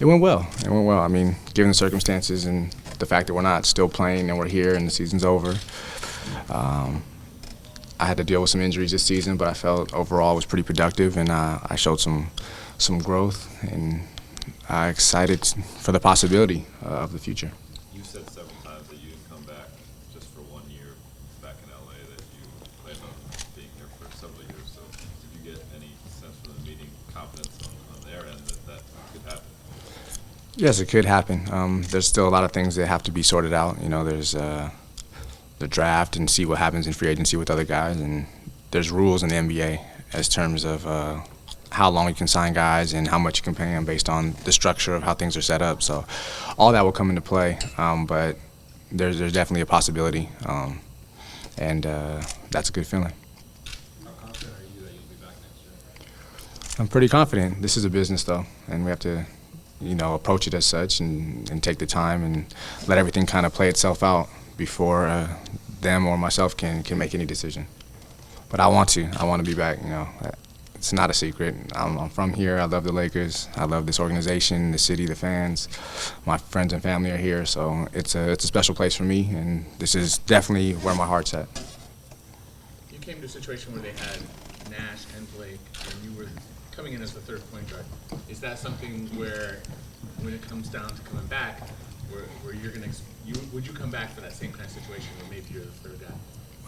It went well. It went well. I mean, given the circumstances and the fact that we're not still playing and we're here and the season's over, I had to deal with some injuries this season, but I felt overall it was pretty productive, and I showed some growth, and I'm excited for the possibility of the future. You said several times that you didn't come back just for 1 year back in LA, that you planned on being here for several years. So did you get any sense from the meeting, confidence on their end that could happen? Yes, it could happen. There's still a lot of things that have to be sorted out. You know, there's the draft and see what happens in free agency with other guys, and there's rules in the NBA as terms of how long you can sign guys and how much you can pay them based on the structure of how things are set up. So all that will come into play, but there's definitely a possibility, and that's a good feeling. How confident are you that you'll be back next year? I'm pretty confident. This is a business, though, and we have to, approach it as such and take the time and let everything kind of play itself out before them or myself can make any decision. But I want to be back. It's not a secret. I'm from here. I love the Lakers. I love this organization, the city, the fans. My friends and family are here, so it's a special place for me, and this is definitely where my heart's at. You came to a situation where they had Nash and Blake, and you were coming in as the third point guard. Is that something where, when it comes down to coming back, where you're going to, would you come back for that same kind of situation where maybe you're the third guy?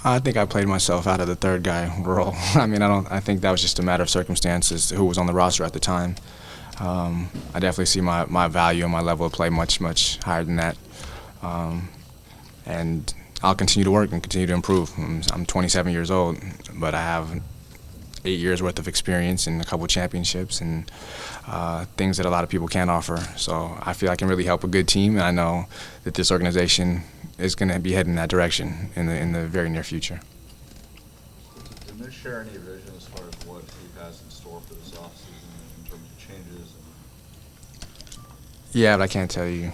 I think I played myself out of the third guy role. I mean, I think that was just a matter of circumstances, who was on the roster at the time. I definitely see my value and my level of play much higher than that. And I'll continue to work and continue to improve. I'm 27 years old, but I have 8 years worth of experience and a couple of championships and things that a lot of people can't offer. So I feel I can really help a good team, and I know that this organization is going to be heading in that direction in the very near future. Did Mitch share any vision as far as what he has in store for this offseason in terms of changes? Yeah, but I can't tell you.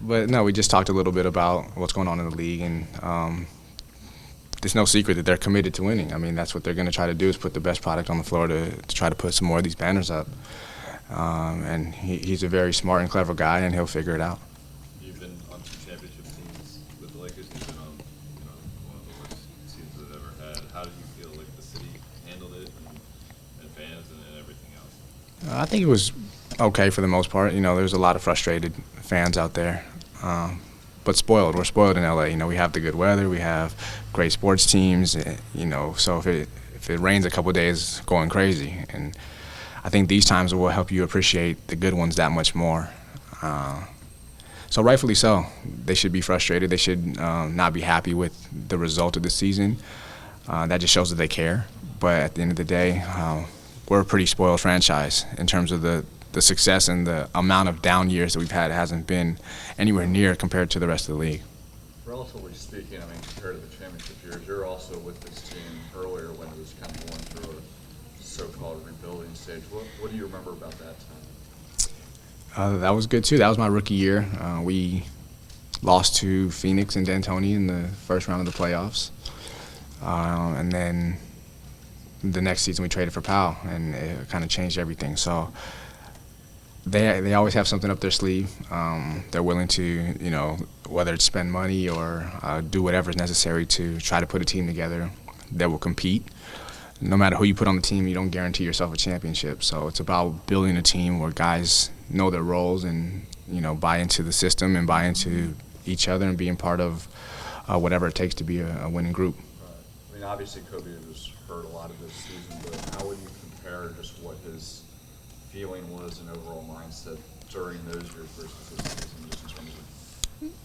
But no, we just talked a little bit about what's going on in the league, and there's no secret that they're committed to winning. I mean, that's what they're going to try to do, is put the best product on the floor to try to put some more of these banners up. And he's a very smart and clever guy, and he'll figure it out. You've been on 2 championship teams with the Lakers. You've been on one of the worst seasons they've ever had. How did you feel like the city handled it, and fans and everything else? I think it was okay for the most part. There's a lot of frustrated fans out there. But spoiled. We're spoiled in LA. We have the good weather. We have great sports teams. So if it rains a couple of days, going crazy. And I think these times will help you appreciate the good ones that much more. So rightfully so. They should be frustrated. They should not be happy with the result of the season. That just shows that they care. But at the end of the day, we're a pretty spoiled franchise in terms of the success, and the amount of down years that we've had hasn't been anywhere near compared to the rest of the league. Relatively speaking, I mean, compared to the championship years, you're also with this team earlier when it was kind of going through a so-called rebuilding stage. What do you remember about that time? That was good too. That was my rookie year. We lost to Phoenix and D'Antoni in the first round of the playoffs, and then the next season we traded for Powell, and it kind of changed everything. So they always have something up their sleeve. They're willing to, whether it's spend money or do whatever is necessary to try to put a team together that will compete. No matter who you put on the team, you don't guarantee yourself a championship. So it's about building a team where guys know their roles and, buy into the system and buy into each other and being part of whatever it takes to be a winning group. Right. I mean, obviously Kobe was hurt a lot of this season, but how would you compare just what his feeling was and overall mindset during those years versus this season, just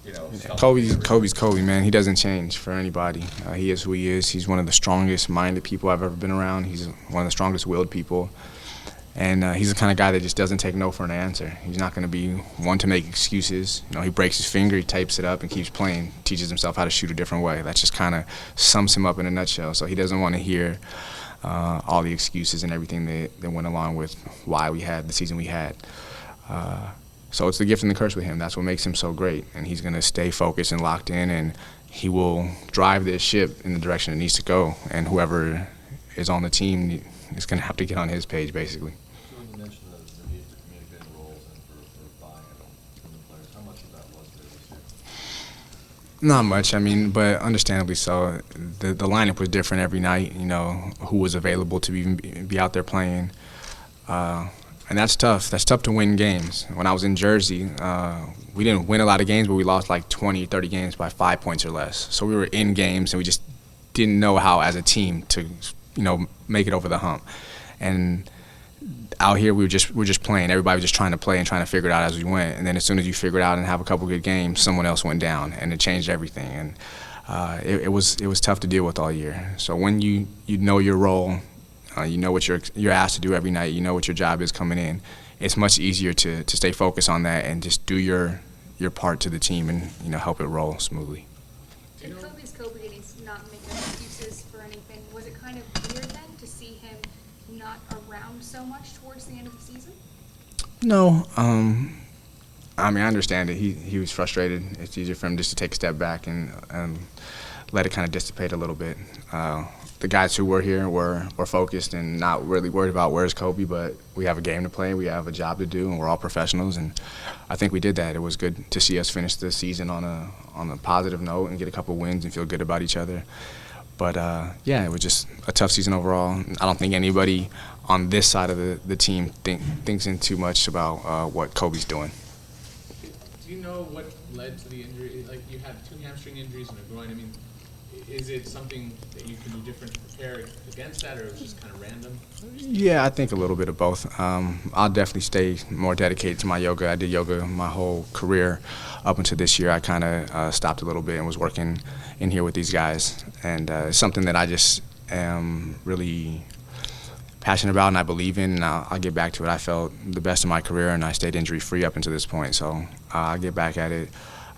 in terms of, Kobe's Kobe, man. He doesn't change for anybody. He is who he is. He's one of the strongest-minded people I've ever been around. He's one of the strongest-willed people. And he's the kind of guy that just doesn't take no for an answer. He's not going to be one to make excuses. He breaks his finger, he tapes it up and keeps playing, teaches himself how to shoot a different way. That just kind of sums him up in a nutshell. So he doesn't want to hear all the excuses and everything that went along with why we had the season we had. So it's the gift and the curse with him. That's what makes him so great. And he's going to stay focused and locked in, and he will drive this ship in the direction it needs to go. And whoever is on the team is going to have to get on his page, basically. So when you mentioned the need for communicating roles, and Not much. I mean, but understandably so. The lineup was different every night. You know, who was available to even be out there playing, and that's tough. That's tough to win games. When I was in Jersey, we didn't win a lot of games, but we lost like 20, 30 games by 5 points or less. So we were in games, and we just didn't know how, as a team, to make it over the hump. And out here, we were just playing. Everybody was just trying to play and trying to figure it out as we went. And then as soon as you figure it out and have a couple good games, someone else went down, and it changed everything. And it was tough to deal with all year. So when you know your role, you know what you're asked to do every night, you know what your job is coming in, it's much easier to stay focused on that and just do your part to the team and help it roll smoothly. If Kobe's Kobe and he's not making excuses for anything, was it kind of weird then to see him not around so much towards the end of the season? No, I mean, I understand it. He was frustrated. It's easier for him just to take a step back and let it kind of dissipate a little bit. The guys who were here were focused and not really worried about where's Kobe, but we have a game to play, we have a job to do, and we're all professionals, and I think we did that. It was good to see us finish the season on a positive note and get a couple wins and feel good about each other. But, yeah, it was just a tough season overall. I don't think anybody on this side of the team thinks in too much about what Kobe's doing. Do you know what led to the injury? Like, you had 2 hamstring injuries and a groin. I mean, is it something that you can do different to prepare against that, or it was just kind of random? Yeah, I think a little bit of both. I'll definitely stay more dedicated to my yoga. I did yoga my whole career up until this year. I kind of stopped a little bit and was working in here with these guys. And it's something that I just am really passionate about and I believe in, and I'll get back to it. I felt the best of my career, and I stayed injury-free up until this point. So I'll get back at it,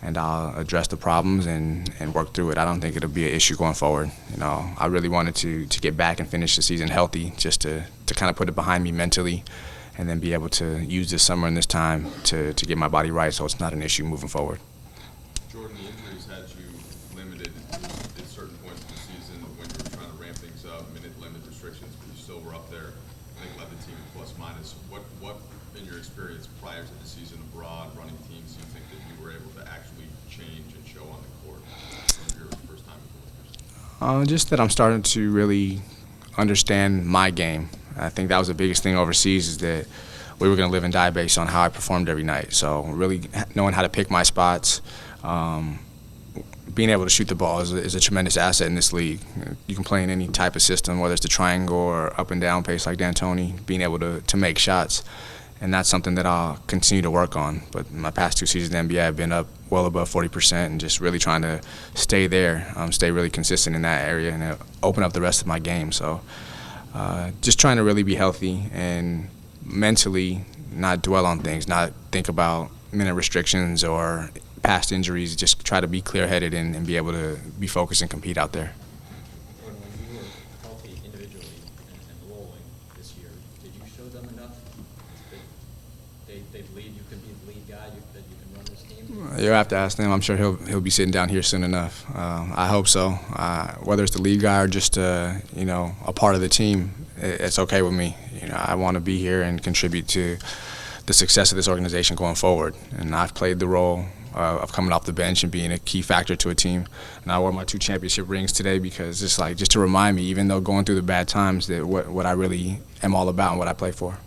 and I'll address the problems and work through it. I don't think it'll be an issue going forward. I really wanted to get back and finish the season healthy, just to kind of put it behind me mentally, and then be able to use this summer and this time to get my body right so it's not an issue moving forward. Jordan, the injuries had you limited at certain points of the season when you were trying to ramp things up, minute-limit restrictions, but you still were up there. I think led the team in plus-minus. What in your experience prior to the season abroad, running teams, do you think that you were able to actually change and show on the court when your first time with the Lakers? Just that I'm starting to really understand my game. I think that was the biggest thing overseas, is that we were going to live and die based on how I performed every night. So really knowing how to pick my spots, being able to shoot the ball is a tremendous asset in this league. You can play in any type of system, whether it's the triangle or up and down pace like D'Antoni, being able to make shots. And that's something that I'll continue to work on. But my past 2 seasons in the NBA, I've been up well above 40% and just really trying to stay there, stay really consistent in that area and open up the rest of my game. So just trying to really be healthy and mentally not dwell on things, not think about minute restrictions or past injuries, just try to be clear-headed and be able to be focused and compete out there. When you were healthy individually and rolling this year, did you show them enough that they lead, you can be the lead guy, that you can run this team? You'll have to ask them. I'm sure he'll be sitting down here soon enough. I hope so. Whether it's the lead guy or just a part of the team, it's okay with me. I want to be here and contribute to the success of this organization going forward. And I've played the role of coming off the bench and being a key factor to a team. And I wore my 2 championship rings today because just to remind me, even though going through the bad times, that what I really am all about and what I play for.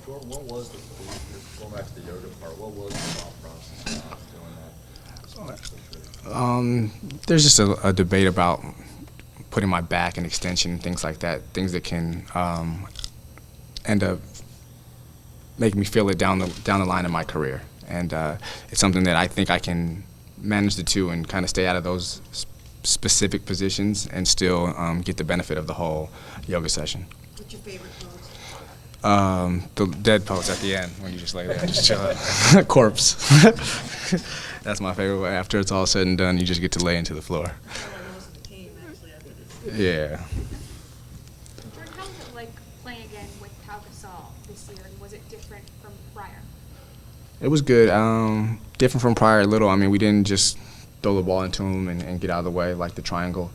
Jordan, what was going back to the yoga part, what was the thought process of doing that? There's just a debate about putting my back and extension and things like that, things that can end up making me feel it down the line in my career. And it's something that I think I can manage the 2 and kind of stay out of those specific positions and still get the benefit of the whole yoga session. What's your favorite pose? The dead pose at the end when you just lay there and just chill out. Corpse. That's my favorite way. After it's all said and done, you just get to lay into the floor. Most of the team, actually, after this. Yeah. Jordan, how was it like playing again with Pau Gasol this year, and was it different from prior? It was good. Different from prior a little. I mean, we didn't just throw the ball into him and get out of the way like the triangle.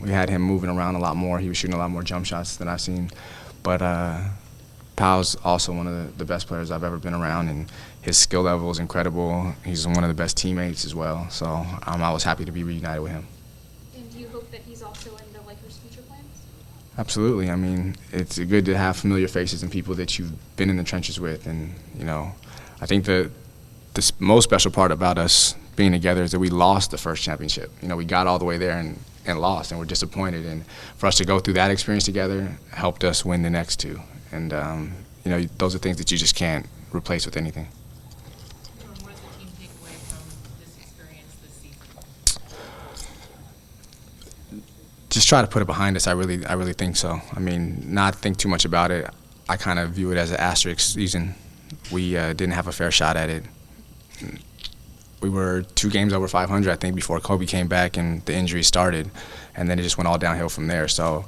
We had him moving around a lot more. He was shooting a lot more jump shots than I've seen. But Powell's also one of the best players I've ever been around, and his skill level is incredible. He's one of the best teammates as well, so I was happy to be reunited with him. And do you hope that he's also in the Lakers' future plans? Absolutely. I mean, it's good to have familiar faces and people that you've been in the trenches with, and I think the most special part about us being together is that we lost the first championship. We got all the way there and lost, and we're disappointed. And for us to go through that experience together helped us win the next two. And those are things that you just can't replace with anything. What does the team take away from this experience this season? Just try to put it behind us. I really think so. I mean, not think too much about it. I kind of view it as an asterisk season. We didn't have a fair shot at it. We were 2 games over 500, I think, before Kobe came back and the injury started, and then it just went all downhill from there. So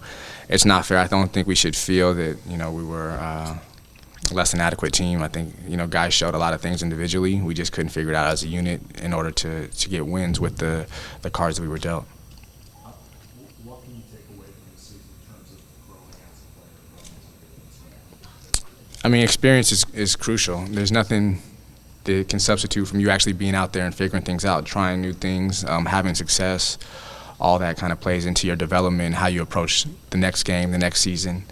it's not fair. I don't think we should feel that we were a less than adequate team. I think guys showed a lot of things individually. We just couldn't figure it out as a unit in order to get wins with the cards that we were dealt. What can you take away from this season in terms of growing as a player, growing as a businessman? I mean, experience is crucial. There's nothing that can substitute from you actually being out there and figuring things out, trying new things, having success. All that kind of plays into your development, how you approach the next game, the next season.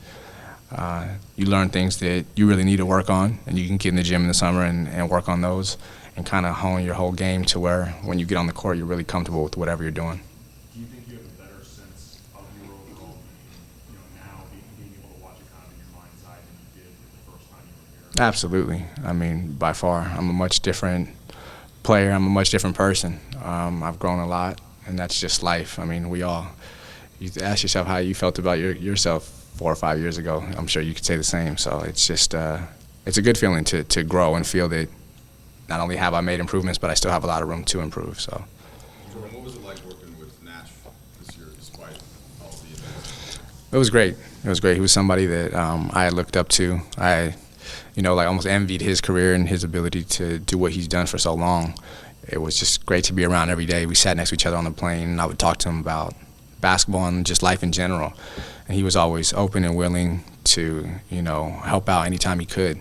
You learn things that you really need to work on, and you can get in the gym in the summer and work on those and kind of hone your whole game to where when you get on the court, you're really comfortable with whatever you're doing. Do you think you have a better sense of your overall game, now being able to watch it kind of in your mind's eye than you did the first time you were here? Absolutely. I mean, by far, I'm a much different player. I'm a much different person. I've grown a lot, and that's just life. I mean, you ask yourself how you felt about yourself 4 or 5 years ago. I'm sure you could say the same. So it's just, it's a good feeling to grow and feel that not only have I made improvements, but I still have a lot of room to improve. So. Jordan, what was it like working with Nash this year, despite all the events? It was great. It was great. He was somebody that I had looked up to. I almost envied his career and his ability to do what he's done for so long. It was just great to be around every day. We sat next to each other on the plane, and I would talk to him about basketball and just life in general. And he was always open and willing to, help out anytime he could.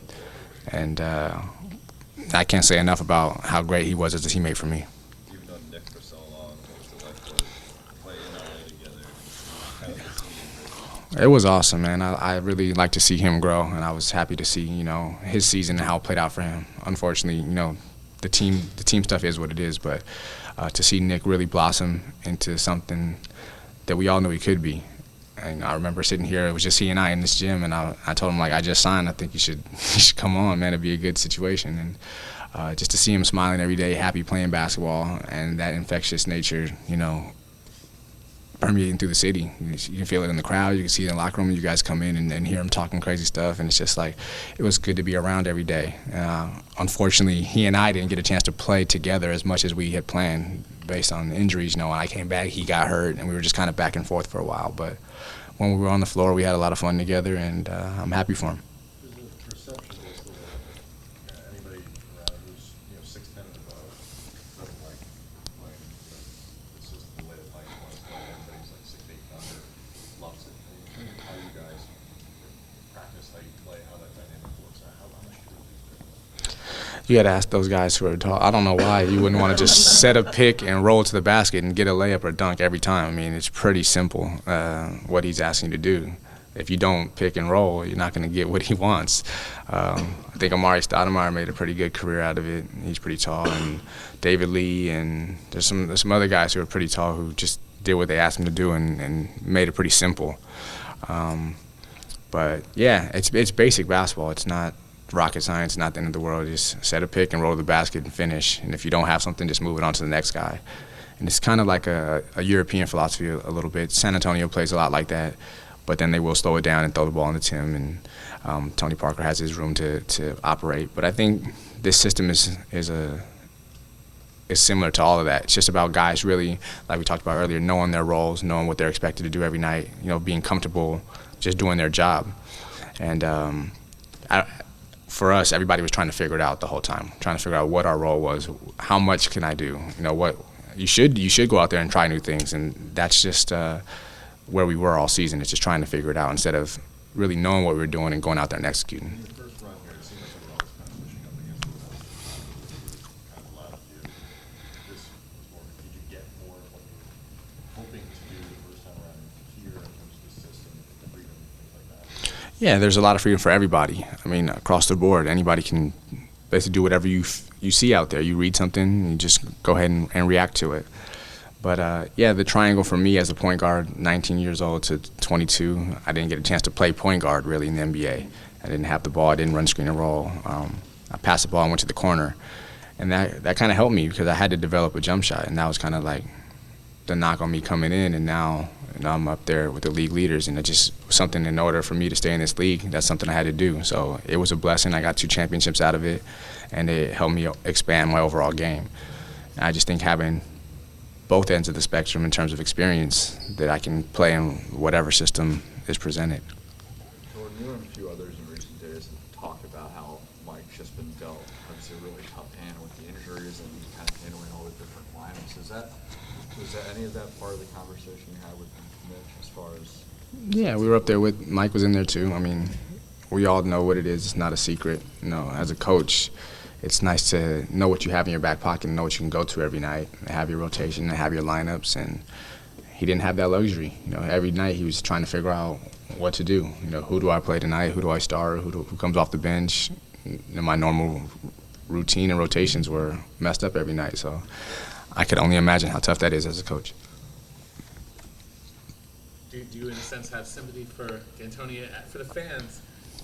And I can't say enough about how great he was as a teammate for me. You've known Nick for so long. What was it like to play in LA together? Kind of the team. It was awesome, man. I really like to see him grow, and I was happy to see, his season and how it played out for him. Unfortunately, the team stuff is what it is, but to see Nick really blossom into something that we all knew he could be. And I remember sitting here, it was just he and I in this gym, and I told him, I just signed. I think you should come on, man. It'd be a good situation. And just to see him smiling every day, happy playing basketball, and that infectious nature, permeating through the city. You can feel it in the crowd. You can see it in the locker room. You guys come in and hear him talking crazy stuff, and it's just it was good to be around every day. Unfortunately, he and I didn't get a chance to play together as much as we had planned based on injuries. When I came back, he got hurt, and we were just kind of back and forth for a while. But when we were on the floor, we had a lot of fun together, and I'm happy for him. There's a perception that anybody around who's 6'10" and above doesn't like playing. It's just the way that life wants to play. Everybody's 6'8" under, loves it. How you guys practice, how you play, how that dynamic works out, how much you really do. You got to ask those guys who are tall. I don't know why you wouldn't want to just set a pick and roll to the basket and get a layup or dunk every time. I mean, it's pretty simple what he's asking you to do. If you don't pick and roll, you're not going to get what he wants. I think Amari Stoudemire made a pretty good career out of it. He's pretty tall, and David Lee, and there's some other guys who are pretty tall who just did what they asked him to do and made it pretty simple. But yeah, it's basic basketball. It's not rocket science, not the end of the world. Just set a pick and roll to the basket and finish. And if you don't have something, just move it on to the next guy. And it's kind of like a European philosophy a little bit. San Antonio plays a lot like that, but then they will slow it down and throw the ball into Tim. And Tony Parker has his room to operate. But I think this system is similar to all of that. It's just about guys really, like we talked about earlier, knowing their roles, knowing what they're expected to do every night, being comfortable just doing their job. And for us, everybody was trying to figure it out the whole time, trying to figure out what our role was, how much can I do, what you should go out there and try new things, and that's just where we were all season. It's just trying to figure it out instead of really knowing what we were doing and going out there and executing. In your first run here, it seemed like you were always kind of pushing up against the wall. Kind of allowed you. This was more, did you get more of what you were hoping to do the first time around here in terms of the system, the freedom, things like that? Yeah, there's a lot of freedom for everybody. I mean, across the board, anybody can basically do whatever you see out there. You read something, and you just go ahead and react to it. But, yeah, the triangle for me as a point guard, 19 years old to 22, I didn't get a chance to play point guard really in the NBA. I didn't have the ball. I didn't run screen and roll. I passed the ball and went to the corner. And that kind of helped me because I had to develop a jump shot, and that was kind of like the knock on me coming in. And now I'm up there with the league leaders, and it just was something in order for me to stay in this league. That's something I had to do. So it was a blessing. I got 2 championships out of it, and it helped me expand my overall game. And I just think having both ends of the spectrum in terms of experience that I can play in whatever system is presented. Jordan, you and a few others in recent days have talked about how Mike's just been dealt obviously a really tough hand with the injuries and kind of handling all the different lineups. Was that any of that part of the conversation you had with Mitch as far as? Yeah, we were up there with Mike was in there too. I mean, we all know what it is. It's not a secret. You know, as a coach, it's nice to know what you have in your back pocket and know what you can go to every night, and have your rotation and have your lineups. And he didn't have that luxury. You know, every night he was trying to figure out what to do. You know, who do I play tonight? Who do I start? Who comes off the bench? You know, my normal routine and rotations were messed up every night. So I could only imagine how tough that is as a coach. Do you, in a sense, have sympathy for D'Antoni? For the fans,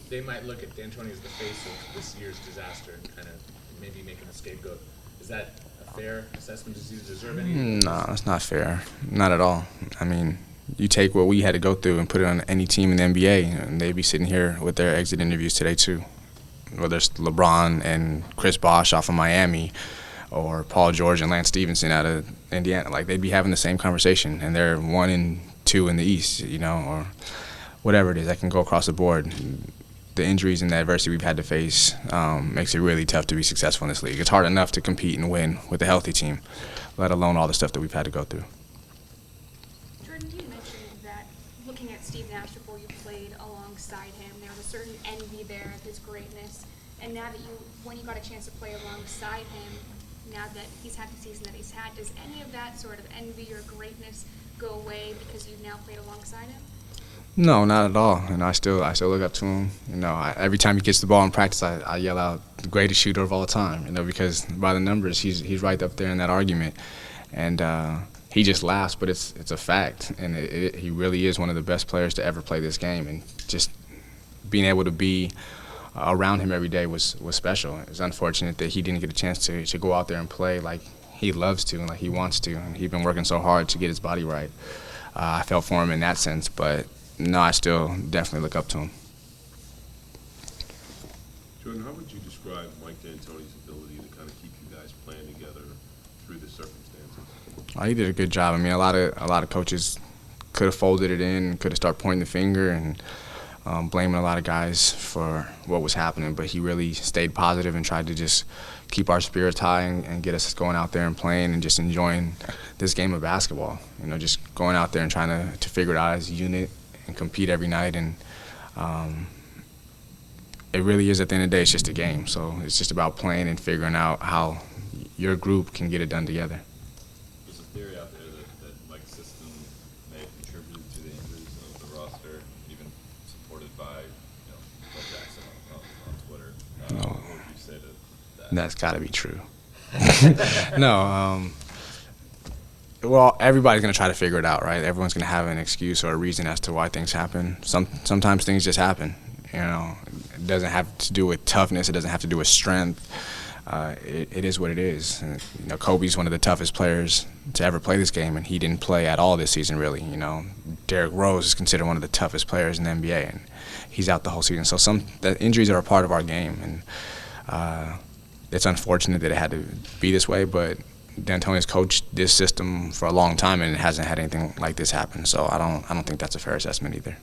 they might look at D'Antoni as the face of this year's disaster and kind of maybe make him a scapegoat. Is that a fair assessment? Does he deserve any? No, that's not fair. Not at all. I mean, you take what we had to go through and put it on any team in the NBA, and they'd be sitting here with their exit interviews today too. Whether it's LeBron and Chris Bosh off of Miami, or Paul George and Lance Stevenson out of Indiana, like they'd be having the same conversation, and they're 1 and 2 in the East, you know, or whatever it is. That can go across the board. The injuries and the adversity we've had to face makes it really tough to be successful in this league. It's hard enough to compete and win with a healthy team, let alone all the stuff that we've had to go through. Jordan, you mentioned that looking at Steve Nash before you played alongside him, there was a certain envy there of his greatness. And now that when you got a chance to play alongside him, now that he's had the season that he's had, does any of that sort of envy or greatness go away because you've now played alongside him? No, not at all. You know, I still look up to him. You know, every time he gets the ball in practice, I yell out the greatest shooter of all time. You know, because by the numbers, he's right up there in that argument, and he just laughs, but it's a fact, and he really is one of the best players to ever play this game, and just being able to be around him every day was special. It's unfortunate that he didn't get a chance to go out there and play like he loves to and like he wants to, and he's been working so hard to get his body right. I felt for him in that sense, but no, I still definitely look up to him. Jordan, how would you describe Mike D'Antoni's ability to kind of keep you guys playing together through the circumstances? He did a good job. I mean, a lot of coaches could have folded it in, could have started pointing the finger and blaming a lot of guys for what was happening, but he really stayed positive and tried to just keep our spirits high and get us going out there and playing and just enjoying this game of basketball. You know, just going out there and trying to figure it out as a unit and compete every night. And it really is, at the end of the day, it's just a game. So it's just about playing and figuring out how your group can get it done together. There's a theory out there that Mike's system may have contributed to the injuries of the roster, even supported by, Phil Jackson on Twitter. No. What would you say to that? That's got to be true. No. Well, everybody's going to try to figure it out, right? Everyone's going to have an excuse or a reason as to why things happen. Sometimes things just happen. You know, it doesn't have to do with toughness. It doesn't have to do with strength. It is what it is. And, Kobe's one of the toughest players to ever play this game, and he didn't play at all this season, really. Derrick Rose is considered one of the toughest players in the NBA, and he's out the whole season. So the injuries are a part of our game, and it's unfortunate that it had to be this way, but D'Antoni's coached this system for a long time, and it hasn't had anything like this happen. So I don't think that's a fair assessment either.